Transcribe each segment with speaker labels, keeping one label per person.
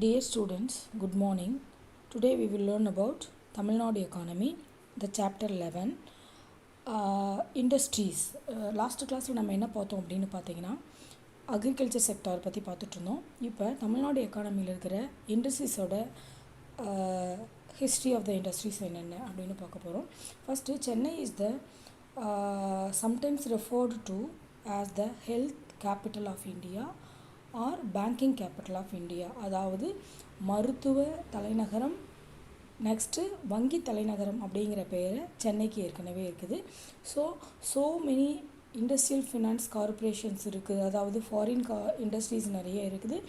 Speaker 1: Dear students, good morning. Today we will learn about Tamil Nadu economy, the chapter 11, industries. Last class நம்ம என்ன பார்த்தோம் அப்படின்னு பார்த்தீங்கன்னா agriculture sector பற்றி பார்த்துட்டு இருந்தோம். இப்போ தமிழ்நாடு எக்கானமியில் இருக்கிற இண்டஸ்ட்ரீஸோட ஹிஸ்ட்ரி ஆஃப் த இண்டஸ்ட்ரீஸ் என்னென்ன அப்படின்னு பார்க்க போகிறோம். First Chennai is the sometimes referred to as the health capital of India or banking capital of India, அதாவது மருத்துவ தலைநகரம் நெக்ஸ்ட்டு வங்கி தலைநகரம் அப்படிங்கிற பெயர் சென்னைக்கு ஏற்கனவே இருக்குது. So many industrial finance corporations இருக்குது, அதாவது ஃபாரின் இண்டஸ்ட்ரீஸ் நிறைய இருக்குது.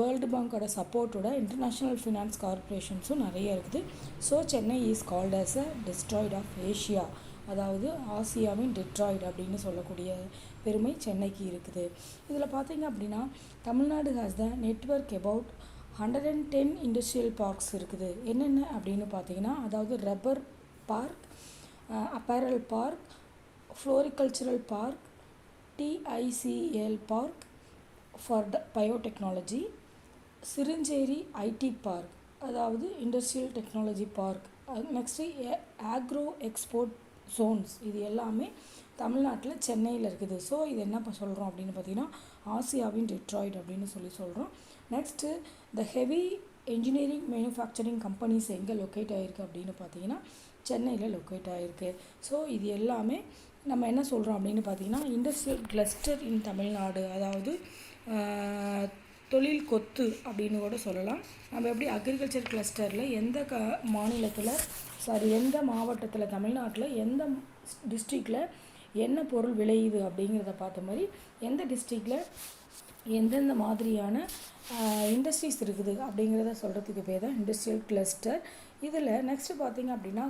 Speaker 1: வேர்ல்டு பேங்கோட சப்போர்ட்டோட இன்டர்நேஷ்னல் ஃபினான்ஸ் கார்பரேஷன்ஸும் நிறைய இருக்குது. So Chennai is called as a Detroit of Asia, அதாவது ஆசியாவின் டெட்ராய்டு அப்படின்னு சொல்லக்கூடிய பெருமை சென்னைக்கு இருக்குது. இதில் பார்த்தீங்க அப்படின்னா Tamil Nadu has the network about 110 industrial parks இருக்குது. என்னென்ன அப்படின்னு பார்த்தீங்கன்னா, அதாவது rubber park, apparel park, floricultural park, TICL park for biotechnology, Siruseri IT park, அதாவது industrial technology park, next agro export zones, இது எல்லாமே தமிழ்நாட்டில் சென்னையில் இருக்குது. ஸோ இது என்ன சொல்கிறோம் அப்படின்னு பார்த்தீங்கன்னா ஆசியாவின் டெட்ராய்டு அப்படின்னு சொல்கிறோம். நெக்ஸ்ட்டு த ஹெவி இன்ஜினியரிங் மேனுஃபேக்சரிங் கம்பெனிஸ் எங்கே லொக்கேட் ஆகிருக்கு அப்படின்னு பார்த்தீங்கன்னா சென்னையில் லொக்கேட் ஆகிருக்கு. ஸோ இது எல்லாமே நம்ம என்ன சொல்கிறோம் அப்படின்னு பார்த்தீங்கன்னா இண்டஸ்ட்ரியல் கிளஸ்டர் இன் தமிழ்நாடு, அதாவது தொழில் கொத்து அப்படின்னு கூட சொல்லலாம். நம்ம எப்படி அக்ரிகல்ச்சர் கிளஸ்டரில் எந்த மாநிலத்தில் எந்த மாவட்டத்தில் தமிழ்நாட்டில் எந்த டிஸ்ட்ரிக்டில் என்ன பொருள் விளையுது அப்படிங்கிறத பார்த்த மாதிரி எந்த டிஸ்ட்ரிக்டில் எந்தெந்த மாதிரியான இண்டஸ்ட்ரீஸ் இருக்குது அப்படிங்கிறத சொல்கிறதுக்கு பேர் தான் இண்டஸ்ட்ரியல் கிளஸ்டர். இதில் நெக்ஸ்ட்டு பார்த்திங்க அப்படின்னா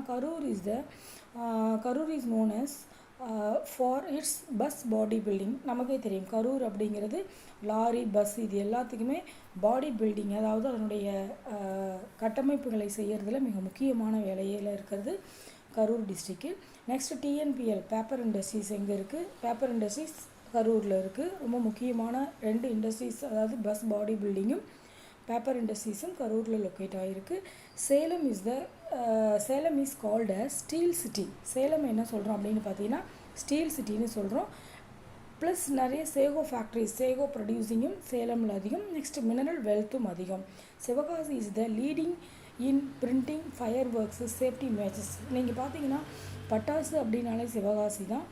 Speaker 1: Karur is known as for its bus body building. நமக்கே தெரியும் கரூர் அப்படிங்கிறது லாரி, பஸ் இது எல்லாத்துக்குமே பாடி பில்டிங், அதாவது அதனுடைய கட்டமைப்புகளை செய்கிறதுல மிக முக்கியமான வேலையில் இருக்கிறது கரூர் டிஸ்ட்ரிக்கு. நெக்ஸ்ட்டு TNPL பேப்பர் இண்டஸ்ட்ரீஸ் எங்கே இருக்குது? பேப்பர் இண்டஸ்ட்ரீஸ் கரூரில் இருக்குது. ரொம்ப முக்கியமான 2 இண்டஸ்ட்ரீஸ், அதாவது பஸ் பாடி பில்டிங்கும் பேப்பர் இண்டஸ்ட்ரீஸும் கரூரில் லொக்கேட் ஆகிருக்கு. Salem is called as steel city. Salem என்ன சொல்கிறோம் அப்படின்னு பார்த்தீங்கன்னா ஸ்டீல் சிட்டின்னு சொல்கிறோம். ப்ளஸ் நிறைய சேகோ ஃபேக்ட்ரிஸ், சேகோ ப்ரொடியூசிங்கும் சேலமில் அதிகம். நெக்ஸ்ட் மினரல் வெல்த்தும் அதிகம். Sivakasi is the leading in printing, fire works, safety matches. நீங்கள் பார்த்தீங்கன்னா பட்டாசு அப்படின்னாலே சிவகாசி தான்.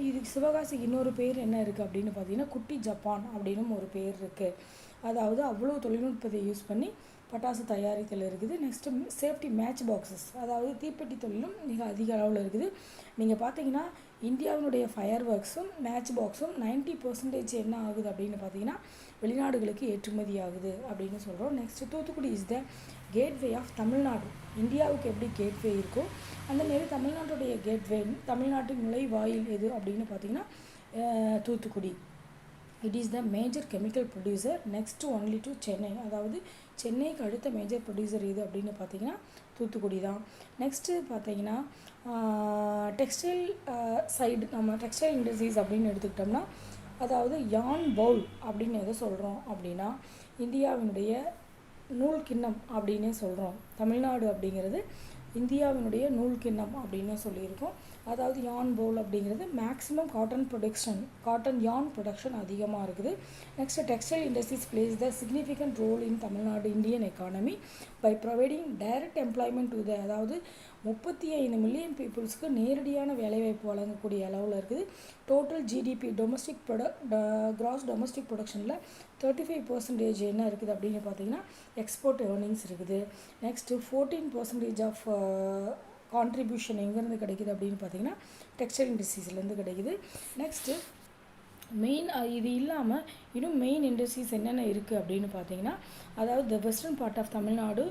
Speaker 1: இது சிவகாசிக்கு இன்னொரு பேர் என்ன இருக்குது அப்படின்னு பார்த்தீங்கன்னா குட்டி ஜப்பான் அப்படின்னு ஒரு பேர் இருக்குது. அதாவது அவ்வளோ தொழில்நுட்பத்தை யூஸ் பண்ணி பட்டாசு தயாரித்தல் இருக்குது. நெக்ஸ்ட்டு சேஃப்டி மேட்ச் பாக்ஸஸ், அதாவது தீப்பெட்டி தொழிலும் மிக அதிக அளவில் இருக்குது. நீங்கள் பார்த்தீங்கன்னா இந்தியாவினுடைய ஃபயர் ஒர்க்ஸும் மேட்ச் பாக்ஸும் 90% என்ன ஆகுது அப்படின்னு பார்த்தீங்கன்னா வெளிநாடுகளுக்கு ஏற்றுமதி ஆகுது அப்படின்னு சொல்கிறோம். Next Thoothukudi is the gateway of Tamil Nadu. இந்தியாவுக்கு எப்படி கேட்வே இருக்கோ அந்த மாரி தமிழ்நாட்டுடைய கேட்வே, தமிழ்நாட்டின் நுழைவாயில் எது அப்படின்னு பார்த்தீங்கன்னா Thoothukudi. It is the major chemical producer next only to Chennai, அதாவது சென்னைக்கு அடுத்த மேஜர் ப்ரொடியூசர் எது அப்படின்னு பார்த்தீங்கன்னா தூத்துக்குடி தான். நெக்ஸ்ட்டு பார்த்தீங்கன்னா டெக்ஸ்டைல் சைடு, நம்ம டெக்ஸ்டைல் இண்டஸ்ட்ரீஸ் அப்படின்னு எடுத்துக்கிட்டோம்னா, அதாவது யான் பவுல் அப்படின்னு எதை சொல்கிறோம் அப்படின்னா இந்தியாவினுடைய நூல் கிண்ணம் அப்படின்னே சொல்கிறோம். தமிழ்நாடு அப்படிங்கிறது இந்தியாவினுடைய நூல் கிண்ணம் அப்படின்னு சொல்லியிருக்கோம். அதாவது யான் பவுல் அப்படிங்கிறது மேக்ஸிமம் காட்டன் யான் ப்ரொடக்ஷன் அதிகமாக இருக்குது. Next textile industries plays the significant role in Tamil Nadu Indian economy by providing direct employment to the, அதாவது 35 மில்லியன் பீப்புள்ஸ்க்கு நேரடியான வேலைவாய்ப்பு வழங்கக்கூடிய அளவில் இருக்குது. டோட்டல் ஜிடிபி கிராஸ் டொமஸ்டிக் ப்ரொடக்ஷனில் 35% என்ன இருக்குது அப்படின்னு பார்த்தீங்கன்னா எக்ஸ்போர்ட் ஏர்னிங்ஸ் இருக்குது. நெக்ஸ்ட்டு 14% ஆஃப் கான்ட்ரிபியூஷன் எங்கேருந்து கிடைக்குது அப்படின்னு பார்த்தீங்கன்னா டெக்ஸ்டைல் இண்டஸ்ட்ரீஸ்லேருந்து கிடைக்குது. நெக்ஸ்ட்டு இது இல்லாமல் இன்னும் மெயின் இண்டஸ்ட்ரீஸ் என்னென்ன இருக்குது அப்படின்னு பார்த்தீங்கன்னா, அதாவது the western part of Tamil Nadu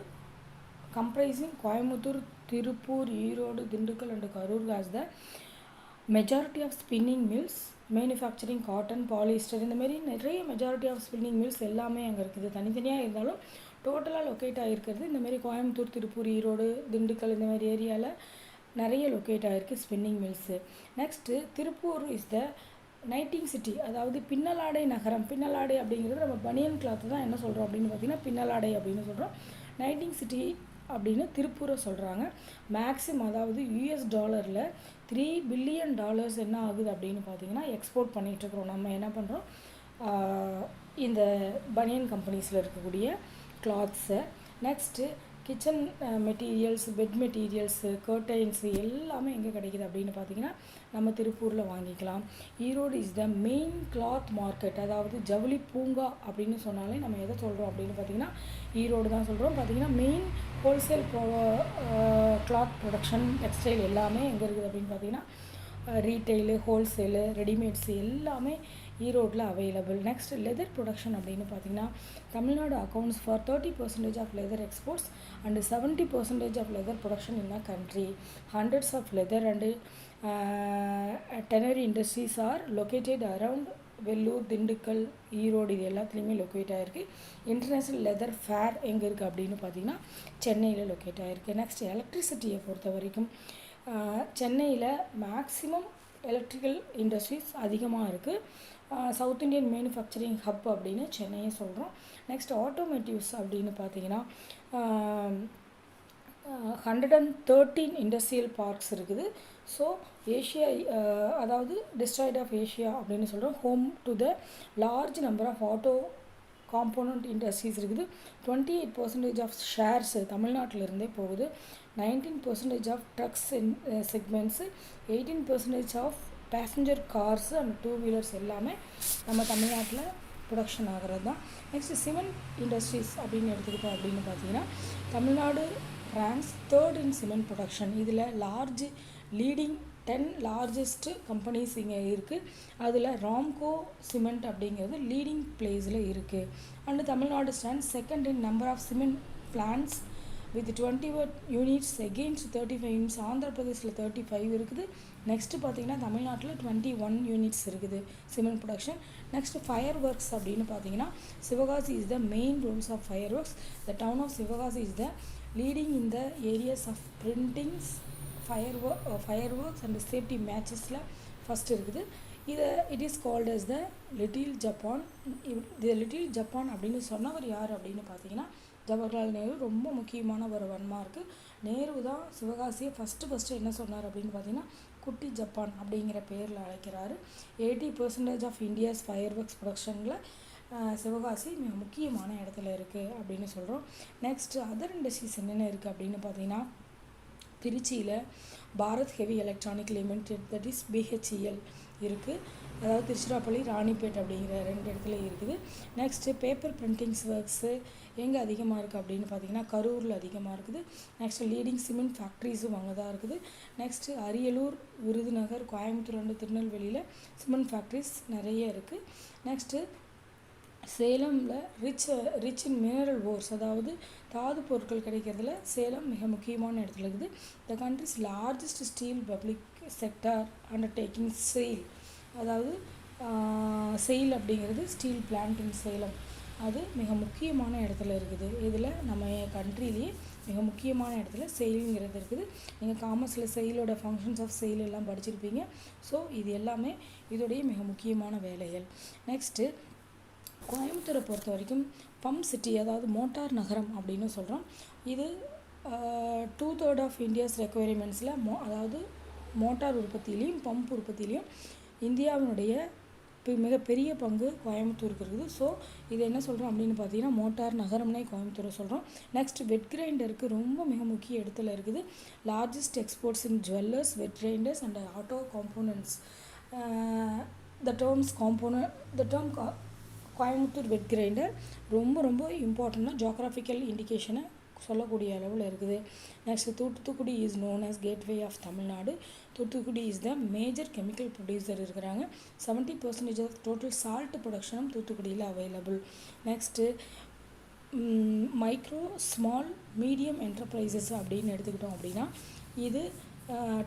Speaker 1: comprising Coimbatore, Tiruppur, Erode, Dindigul and Karur has the majority of spinning mills, manufacturing cotton, polyester, இந்தமாரி நிறைய மெஜாரிட்டி ஆஃப் ஸ்பின்னிங் மில்ஸ் எல்லாமே அங்கே இருக்குது. தனித்தனியாக இருந்தாலும் டோட்டலாக லொக்கேட் ஆகிருக்கிறது இந்தமாரி கோயம்புத்தூர், திருப்பூர், ஈரோடு, திண்டுக்கல் இந்தமாதிரி ஏரியாவில் நிறைய லொக்கேட் ஆகிருக்கு spinning mills. Next Tiruppur is the knitting city, அதாவது பின்னலாடை நகரம். பின்னலாடை அப்படிங்கிறது நம்ம பனியன் கிளாத்து தான் என்ன சொல்கிறோம் அப்படின்னு பார்த்திங்கன்னா பின்னலாடை அப்படின்னு சொல்கிறோம். நைட்டிங் சிட்டி அப்படின்னு திருப்பூரை சொல்கிறாங்க. மேக்ஸிமம் அதாவது யூஎஸ் டாலரில் $3 பில்லியன் என்ன ஆகுது அப்படின்னு பார்த்திங்கன்னா எக்ஸ்போர்ட் பண்ணிகிட்ருக்குறோம். நம்ம என்ன பண்ணுறோம், இந்த பனியன் கம்பெனிஸில் இருக்கக்கூடிய கிளாத்ஸை. Next kitchen materials, bed materials, curtains எல்லாமே எங்கே கிடைக்கிது அப்படின்னு பார்த்திங்கன்னா நம்ம திருப்பூரில் வாங்கிக்கலாம். Erode is the main cloth market, அதாவது ஜவுளி பூங்கா அப்படின்னு சொன்னாலே நம்ம எதை சொல்கிறோம் அப்படின்னு பார்த்திங்கன்னா ஈரோடு தான் சொல்கிறோம். பார்த்திங்கன்னா main wholesale cloth production, textile எல்லாமே எங்கே இருக்குது அப்படின்னு பார்த்திங்கன்னா ரீட்டெயிலு, ஹோல்சேலு, ரெடிமேட்ஸு எல்லாமே ஈரோட்டில் அவைலபிள். நெக்ஸ்ட் லெதர் ப்ரொடக்ஷன் அப்படின்னு பார்த்திங்கன்னா Tamil Nadu accounts for 30% of leather exports and 70% of leather production in a country. Hundreds of leather and tannery industries are located around Vellore, Dindigul, Erode இது எல்லாத்துலேயுமே லொக்கேட் ஆகிருக்கு. இன்டர்நேஷ்னல் லெதர் ஃபேர் எங்கே இருக்குது அப்படின்னு பார்த்திங்கன்னா சென்னையில் லொக்கேட் ஆகிருக்கு. நெக்ஸ்ட் எலக்ட்ரிசிட்டியை பொறுத்த வரைக்கும் சென்னையில் மேக்ஸிமம் எலக்ட்ரிக்கல் இண்டஸ்ட்ரீஸ் அதிகமாக இருக்குது. சவுத் இண்டியன் மேனுஃபேக்சரிங் ஹப் அப்படின்னு சென்னையை சொல்கிறோம். நெக்ஸ்ட் ஆட்டோமேட்டிவ்ஸ் அப்படின்னு பார்த்தீங்கன்னா 113 இண்டஸ்ட்ரியல் பார்க்ஸ் இருக்குது. ஸோ ஏஷியா, அதாவது டிஸ்ட்ராய்ட் ஆஃப் ஏஷியா அப்படின்னு சொல்கிறோம். Home to the large number of auto component industries இருக்குது. 28% ஆஃப் ஷேர்ஸு தமிழ்நாட்டிலிருந்தே போகுது. 19% of trucks segments, 18% of passenger cars and 2 wheelers எல்லாமே நம்ம தமிழ்நாட்டில் ப்ரொடக்ஷன் ஆகிறது தான். நெக்ஸ்ட்டு சிமெண்ட் இண்டஸ்ட்ரீஸ் அப்படின்னு எடுத்துக்கிட்டோம் அப்படின்னு பார்த்தீங்கன்னா Tamil Nadu ranks 3rd in cement production. இதில் லீடிங் 10 லார்ஜஸ்ட்டு கம்பெனிஸ் இங்கே இருக்குது. அதில் ராம்கோ சிமெண்ட் அப்படிங்கிறது லீடிங் பிளேஸில் இருக்குது. And Tamil Nadu stands 2nd in number of cement plants with 21 units against 35 units. Andhra பிரதேசில் 35 இருக்குது. நெக்ஸ்ட்டு பார்த்திங்கன்னா தமிழ்நாட்டில் 21 யூனிட்ஸ் இருக்குது cement production. Next fire works அப்படின்னு பார்த்தீங்கன்னா Sivakasi is the main roles of fire works. The town of Sivakasi is the leading in the areas of printings, fire works and safety மேட்சஸில் first இருக்குது. It is called as the little Japan. Little Japan அப்படின்னு சொன்னவர் யார் அப்படின்னு பார்த்தீங்கன்னா ஜவஹர்லால் நேரு. ரொம்ப முக்கியமான ஒரு வன்மார்க்கு. நேரு தான் சிவகாசியை ஃபஸ்ட்டு என்ன சொன்னார் அப்படின்னு பார்த்தீங்கன்னா குட்டி ஜப்பான் அப்படிங்கிற பேரில் அழைக்கிறாரு. 80% ஆஃப் இந்தியாஸ் ஃபயர் ஒர்க்ஸ் ப்ரொடக்ஷனில் சிவகாசி மிக முக்கியமான இடத்துல இருக்குது அப்படின்னு சொல்கிறோம். நெக்ஸ்ட்டு அதர் இண்டஸ்ட்ரீஸ் என்னென்ன இருக்குது அப்படின்னு பார்த்தீங்கன்னா திருச்சியில் Bharat heavy electronic limited, that is BHEL இருக்குது. அதாவது திருச்சிராப்பள்ளி, ராணிப்பேட் அப்படிங்கிற 2 இடத்துல இருக்குது. நெக்ஸ்ட்டு பேப்பர் பிரிண்டிங்ஸ் ஒர்க்ஸு எங்கே அதிகமாக இருக்குது அப்படின்னு பார்த்தீங்கன்னா கரூரில் அதிகமாக இருக்குது. நெக்ஸ்ட்டு லீடிங் சிமெண்ட் ஃபேக்ட்ரிஸும் அங்கே தான் இருக்குது. நெக்ஸ்ட்டு அரியலூர், விருதுநகர், கோயம்புத்தூர் அண்டு திருநெல்வேலியில் சிமெண்ட் ஃபேக்ட்ரிஸ் நிறைய இருக்குது. நெக்ஸ்ட்டு சேலமில் ரிச் இன் மினரல் ஓர்ஸ், அதாவது தாது பொருட்கள் கிடைக்கிறதுல சேலம் மிக முக்கியமான இடத்துல இருக்குது. The country's largest steel public sector undertaking SAIL, அதாவது செயில் அப்படிங்கிறது ஸ்டீல் பிளான்ட் இன் சேலம், அது மிக முக்கியமான இடத்துல இருக்குது. இதில் நம்ம கண்ட்ரிலேயே மிக முக்கியமான இடத்துல செயிலுங்கிறது இருக்குது. நீங்கள் காமர்ஸில் செயிலோட ஃபங்க்ஷன்ஸ் ஆஃப் செயில் எல்லாம் படிச்சிருப்பீங்க. ஸோ இது எல்லாமே இதோடைய மிக முக்கியமான வேலைகள். நெக்ஸ்ட்டு கோயம்புத்தூரை பொறுத்த வரைக்கும் பம்ப் சிட்டி, அதாவது மோட்டார் நகரம் அப்படின்னு சொல்கிறோம். இது 2/3 ஆஃப் இந்தியாஸ் ரெக்குயர்மெண்ட்ஸில் அதாவது மோட்டார் உற்பத்தியிலையும் பம்ப் உற்பத்தியிலையும் இந்தியாவினுடைய மிகப்பெரிய பங்கு கோயம்புத்தூருக்கு இருக்குது. ஸோ இது என்ன சொல்கிறோம் அப்படின்னு பார்த்தீங்கன்னா மோட்டார் நகரம்னே கோயம்புத்தூரை சொல்கிறோம். நெக்ஸ்ட் வெட் கிரைண்டருக்கு ரொம்ப மிக முக்கிய இடத்துல இருக்குது. Largest exports in jewellers, wet grinders and auto components. The term Coimbatore wet grinder ரொம்ப இம்பார்ட்டண்ட்டாக ஜியோகிராஃபிக்கல் இண்டிகேஷனை சொல்லக்கூடிய அளவில் இருக்குது. Next Thoothukudi is known as gateway of Tamil Nadu. Thoothukudi is the major chemical producer இருக்கிறாங்க. 70% ஆஃப் டோட்டல் சால்ட் ப்ரொடக்ஷனும் தூத்துக்குடியில் available. Next micro small medium enterprises அப்படின்னு எடுத்துக்கிட்டோம் அப்படின்னா இது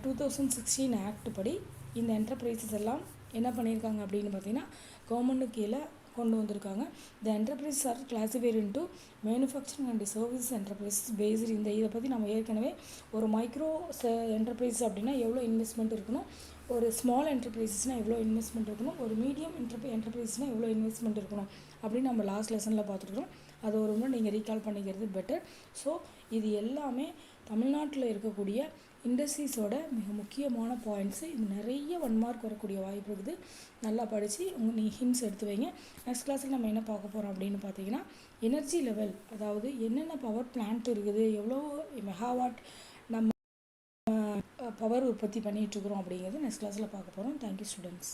Speaker 1: 2016 ஆக்ட் படி இந்த என்டர்பிரைசஸ் எல்லாம் என்ன பண்ணியிருக்காங்க அப்படின்னு பார்த்தீங்கன்னா கவர்மெண்ட்டு கீழே கொண்டு வந்திருக்காங்க. த enterprise R classified into manufacturing and service enterprise based. இதை பற்றி நம்ம ஏற்கனவே ஒரு மைக்ரோ என்டர்பிரைஸ் அப்படின்னா எவ்வளோ இன்வெஸ்ட்மெண்ட் இருக்கணும், ஒரு ஸ்மால் என்டர்பிரைசஸ்னால் எவ்வளோ இன்வெஸ்ட்மெண்ட் இருக்கணும், ஒரு மீடியம் என்டர்பிரைஸ்னால் எவ்வளோ இன்வெஸ்ட்மெண்ட் இருக்கணும் அப்படின்னு நம்ம லாஸ்ட் லெசனில் பார்த்துருக்கோம். அது ஒரு முறை நீங்கள் ரீகால் பண்ணிக்கிறது பெட்டர். ஸோ இது எல்லாமே தமிழ்நாட்டில் இருக்கக்கூடிய இண்டஸ்ட்ரீஸோட மிக முக்கியமான பாயிண்ட்ஸு. இது நிறைய 1 மார்க் வரக்கூடிய வாய்ப்பு இருக்குது. நல்லா படித்து நீங்கள் ஹிண்ட்ஸ் எடுத்து வைங்க. நெக்ஸ்ட் கிளாஸில் நம்ம என்ன பார்க்க போகிறோம் அப்படின்னு பார்த்தீங்கன்னா, எனர்ஜி லெவல், அதாவது என்னென்ன பவர் பிளான்ட் இருக்குது, எவ்வளோ மெகாவாட் நம்ம பவர் உற்பத்தி பண்ணிகிட்ருக்குறோம் அப்படிங்கிறது நெக்ஸ்ட் கிளாஸில் பார்க்க போகிறோம். Thank you students.